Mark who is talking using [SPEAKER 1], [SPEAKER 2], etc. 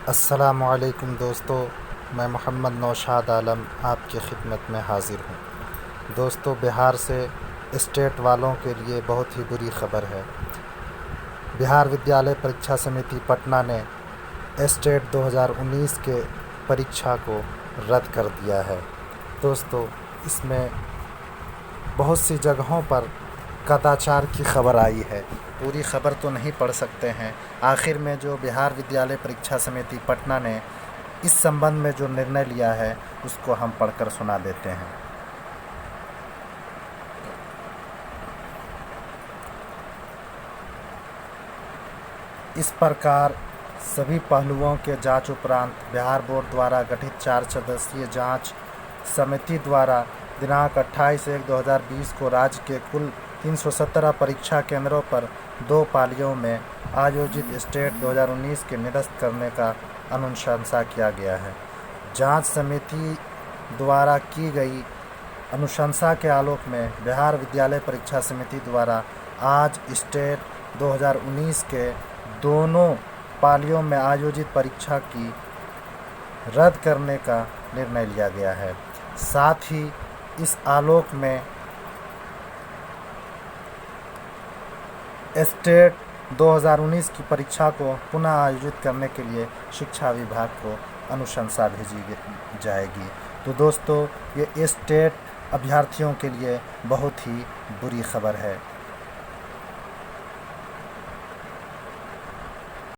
[SPEAKER 1] अस्सलामुअलैकुम दोस्तों, मैं मोहम्मद नौशाद आलम आपकी खिदमत में हाज़िर हूँ। दोस्तों, बिहार से स्टेट वालों के लिए बहुत ही बुरी खबर है। बिहार विद्यालय परीक्षा समिति पटना ने स्टेट 2019 के परीक्षा को रद्द कर दिया है। दोस्तों, इसमें बहुत सी जगहों पर कदाचार की खबर आई है। पूरी खबर तो नहीं पढ़ सकते हैं। आखिर में जो बिहार विद्यालय परीक्षा समिति पटना ने इस संबंध में जो निर्णय लिया है उसको हम पढ़कर सुना देते हैं। इस प्रकार सभी पहलुओं के जांच उपरांत बिहार बोर्ड द्वारा गठित 4 सदस्यीय जांच समिति द्वारा दिनांक 28/1/2020 को राज्य के कुल 317 परीक्षा केंद्रों पर 2 पालियों में आयोजित स्टेट 2019 के निरस्त करने का अनुशंसा किया गया है। जांच समिति द्वारा की गई अनुशंसा के आलोक में बिहार विद्यालय परीक्षा समिति द्वारा आज स्टेट 2019 के दोनों पालियों में आयोजित परीक्षा की रद्द करने का निर्णय लिया गया है। साथ ही इस आलोक में स्टेट 2019 की परीक्षा को पुनः आयोजित करने के लिए शिक्षा विभाग को अनुशंसा भेजी जाएगी। तो दोस्तों, ये स्टेट अभ्यर्थियों के लिए बहुत ही बुरी खबर है।